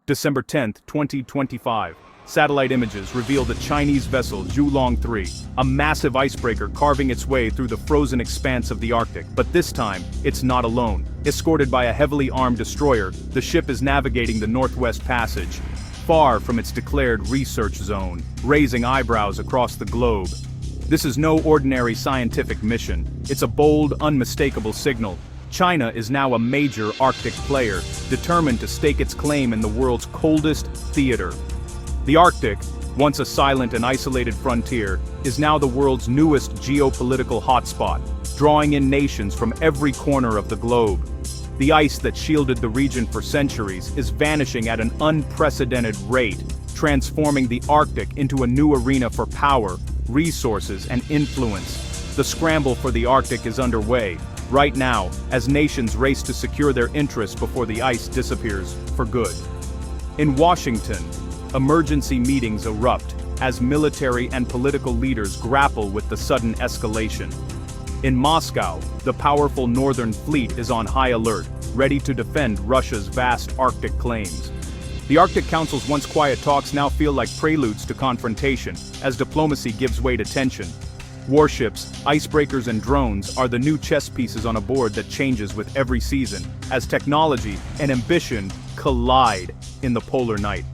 December 10, 2025. Satellite images reveal the Chinese vessel Zhulong 3, a massive icebreaker carving its way through the frozen expanse of the Arctic. But this time, it's not alone. Escorted by a heavily armed destroyer, the ship is navigating the Northwest Passage, far from its declared research zone, raising eyebrows across the globe. This is no ordinary scientific mission. It's a bold, unmistakable signal. China is now a major Arctic player, determined to stake its claim in the world's coldest theater. The Arctic, once a silent and isolated frontier, is now the world's newest geopolitical hotspot, drawing in nations from every corner of the globe. The ice that shielded the region for centuries is vanishing at an unprecedented rate, transforming the Arctic into a new arena for power, resources, and influence. The scramble for the Arctic is underway, right now, as nations race to secure their interests before the ice disappears for good. In Washington, emergency meetings erupt as military and political leaders grapple with the sudden escalation. In Moscow, the powerful Northern Fleet is on high alert, ready to defend Russia's vast Arctic claims. The Arctic Council's once quiet talks now feel like preludes to confrontation, as diplomacy gives way to tension. Warships, icebreakers, and drones are the new chess pieces on a board that changes with every season, as technology and ambition collide in the polar night.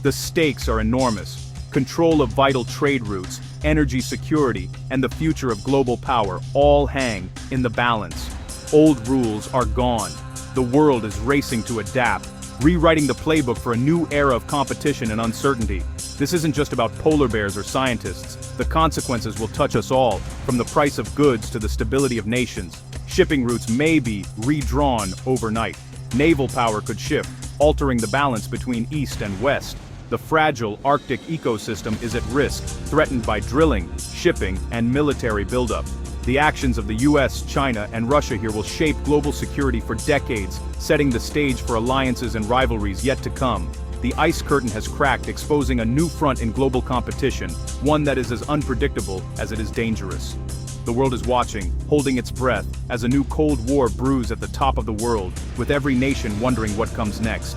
The stakes are enormous. Control of vital trade routes, energy security, and the future of global power all hang in the balance. Old rules are gone. The world is racing to adapt, rewriting the playbook for a new era of competition and uncertainty. This isn't just about polar bears or scientists. The consequences will touch us all, from the price of goods to the stability of nations. Shipping routes may be redrawn overnight. Naval power could shift, altering the balance between East and West. The fragile Arctic ecosystem is at risk, threatened by drilling, shipping, and military buildup. The actions of the U.S., China, and Russia here will shape global security for decades, setting the stage for alliances and rivalries yet to come. The ice curtain has cracked, exposing a new front in global competition, one that is as unpredictable as it is dangerous. The world is watching, holding its breath, as a new Cold War brews at the top of the world, with every nation wondering what comes next.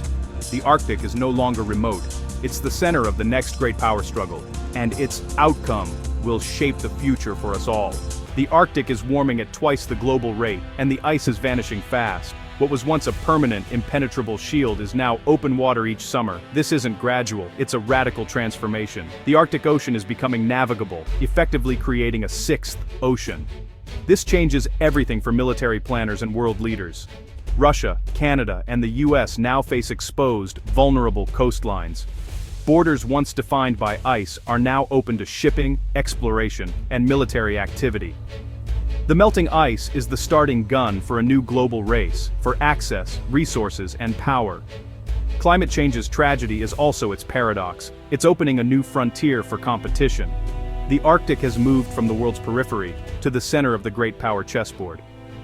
The Arctic is no longer remote. It's the center of the next great power struggle, and its outcome will shape the future for us all. The Arctic is warming at twice the global rate, and the ice is vanishing fast. What was once a permanent, impenetrable shield is now open water each summer. This isn't gradual, it's a radical transformation. The Arctic Ocean is becoming navigable, effectively creating a sixth ocean. This changes everything for military planners and world leaders. Russia, Canada, and the U.S. now face exposed, vulnerable coastlines. Borders once defined by ice are now open to shipping, exploration, and military activity. The melting ice is the starting gun for a new global race, for access, resources, and power. Climate change's tragedy is also its paradox. It's opening a new frontier for competition. The Arctic has moved from the world's periphery to the center of the great power chessboard.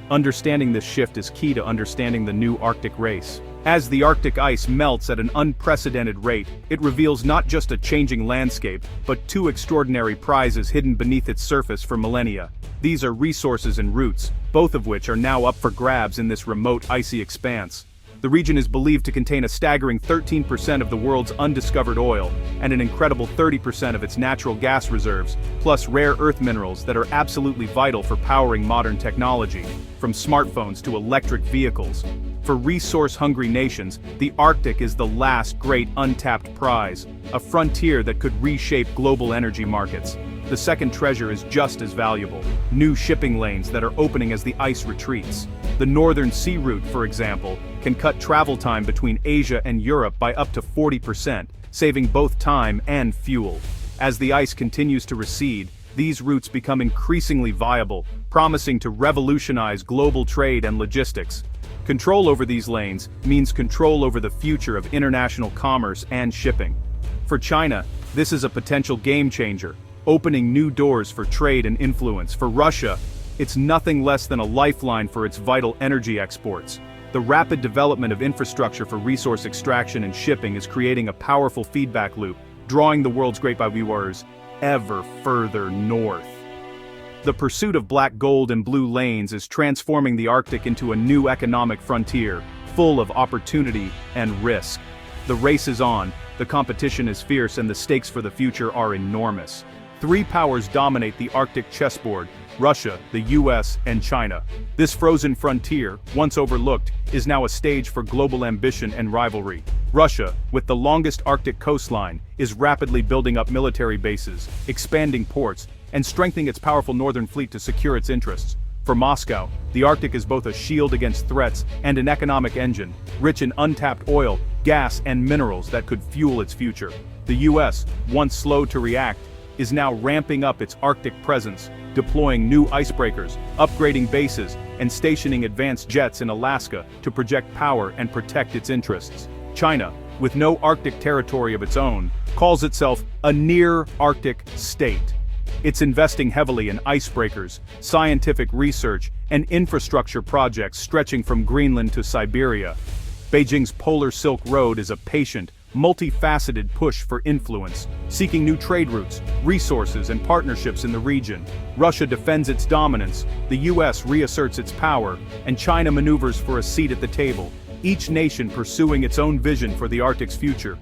Understanding this shift is key to understanding the new Arctic race. As the Arctic ice melts at an unprecedented rate, it reveals not just a changing landscape, but two extraordinary prizes hidden beneath its surface for millennia. These are resources and routes, both of which are now up for grabs in this remote icy expanse. The region is believed to contain a staggering 13% of the world's undiscovered oil, and an incredible 30% of its natural gas reserves, plus rare earth minerals that are absolutely vital for powering modern technology, from smartphones to electric vehicles. For resource-hungry nations, the Arctic is the last great untapped prize, a frontier that could reshape global energy markets. The second treasure is just as valuable: new shipping lanes that are opening as the ice retreats. The Northern Sea Route, for example, can cut travel time between Asia and Europe by up to 40%, saving both time and fuel. As the ice continues to recede, these routes become increasingly viable, promising to revolutionize global trade and logistics. Control over these lanes means control over the future of international commerce and shipping. For China, this is a potential game changer, opening new doors for trade and influence. For Russia, it's nothing less than a lifeline for its vital energy exports. The rapid development of infrastructure for resource extraction and shipping is creating a powerful feedback loop, drawing the world's great powers ever further north. The pursuit of black gold and blue lanes is transforming the Arctic into a new economic frontier, full of opportunity and risk. The race is on, the competition is fierce, and the stakes for the future are enormous. Three powers dominate the Arctic chessboard: Russia, the U.S., and China. This frozen frontier, once overlooked, is now a stage for global ambition and rivalry. Russia, with the longest Arctic coastline, is rapidly building up military bases, expanding ports, and strengthening its powerful northern fleet to secure its interests. For Moscow, the Arctic is both a shield against threats and an economic engine, rich in untapped oil, gas, and minerals that could fuel its future. The U.S., once slow to react, is now ramping up its Arctic presence, deploying new icebreakers, upgrading bases, and stationing advanced jets in Alaska to project power and protect its interests. China, with no Arctic territory of its own, calls itself a near-Arctic state. It's investing heavily in icebreakers, scientific research, and infrastructure projects stretching from Greenland to Siberia. Beijing's Polar Silk Road is a patient, multifaceted push for influence, seeking new trade routes, resources, and partnerships in the region. Russia defends its dominance, the U.S. reasserts its power, and China maneuvers for a seat at the table, each nation pursuing its own vision for the Arctic's future.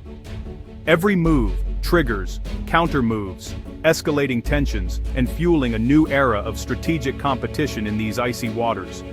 Every move triggers counter-moves, escalating tensions, and fueling a new era of strategic competition in these icy waters.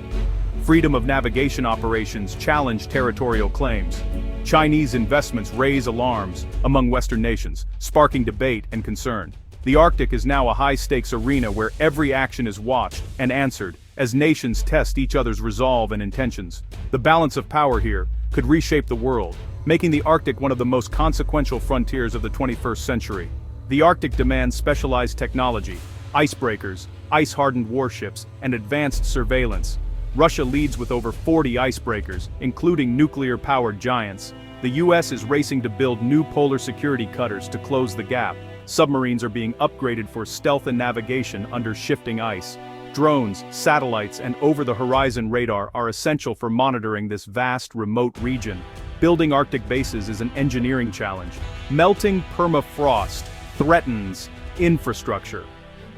Freedom of navigation operations challenge territorial claims. Chinese investments raise alarms among Western nations, sparking debate and concern. The Arctic is now a high-stakes arena where every action is watched and answered, as nations test each other's resolve and intentions. The balance of power here could reshape the world, making the Arctic one of the most consequential frontiers of the 21st century. The Arctic demands specialized technology, icebreakers, ice-hardened warships, and advanced surveillance. Russia leads with over 40 icebreakers, including nuclear-powered giants. The U.S. is racing to build new polar security cutters to close the gap. Submarines are being upgraded for stealth and navigation under shifting ice. Drones, satellites, and over-the-horizon radar are essential for monitoring this vast, remote region. Building Arctic bases is an engineering challenge. Melting permafrost threatens infrastructure.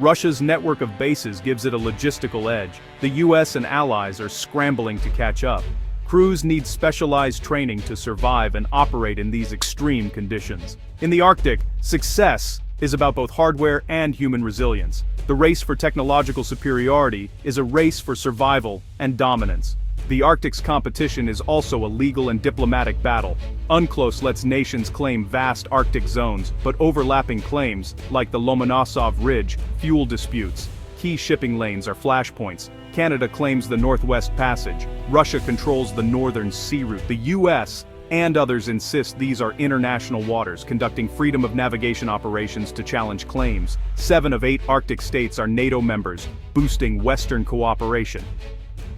Russia's network of bases gives it a logistical edge. The U.S. and allies are scrambling to catch up. Crews need specialized training to survive and operate in these extreme conditions. In the Arctic, success is about both hardware and human resilience. The race for technological superiority is a race for survival and dominance. The Arctic's competition is also a legal and diplomatic battle. UNCLOS lets nations claim vast Arctic zones, but overlapping claims, like the Lomonosov Ridge, fuel disputes. Key shipping lanes are flashpoints. Canada claims the Northwest Passage. Russia controls the northern sea route. The U.S. and others insist these are international waters, conducting freedom of navigation operations to challenge claims. 7 of 8 Arctic states are NATO members, boosting Western cooperation.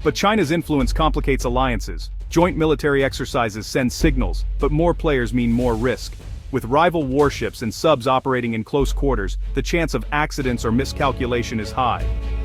But China's influence complicates alliances. Joint military exercises send signals, but more players mean more risk. With rival warships and subs operating in close quarters, the chance of accidents or miscalculation is high.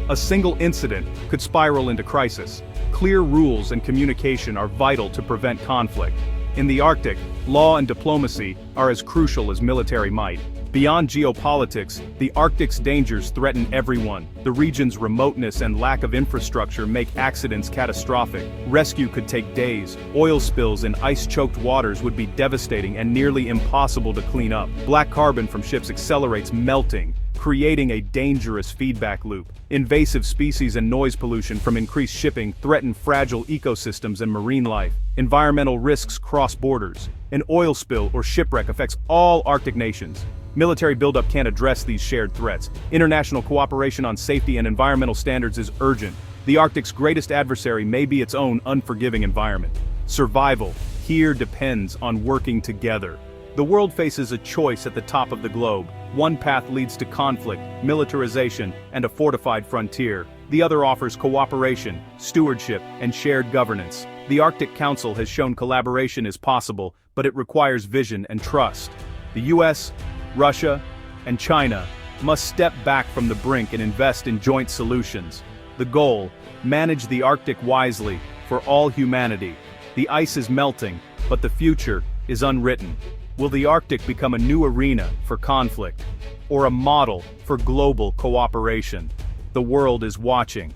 A single incident could spiral into crisis. Clear rules and communication are vital to prevent conflict. In the Arctic, law and diplomacy are as crucial as military might. Beyond geopolitics, the Arctic's dangers threaten everyone. The region's remoteness and lack of infrastructure make accidents catastrophic. Rescue could take days. Oil spills in ice-choked waters would be devastating and nearly impossible to clean up. Black carbon from ships accelerates melting, creating a dangerous feedback loop. Invasive species and noise pollution from increased shipping threaten fragile ecosystems and marine life. Environmental risks cross borders. An oil spill or shipwreck affects all Arctic nations. Military buildup can't address these shared threats. International cooperation on safety and environmental standards is urgent. The Arctic's greatest adversary may be its own unforgiving environment. Survival here depends on working together. The world faces a choice at the top of the globe. One path leads to conflict, militarization, and a fortified frontier. The other offers cooperation, stewardship, and shared governance. The Arctic Council has shown collaboration is possible, but it requires vision and trust. The U.S., Russia, and China must step back from the brink and invest in joint solutions. The goal: manage the Arctic wisely for all humanity. The ice is melting, but the future is unwritten. Will the Arctic become a new arena for conflict, or a model for global cooperation? The world is watching.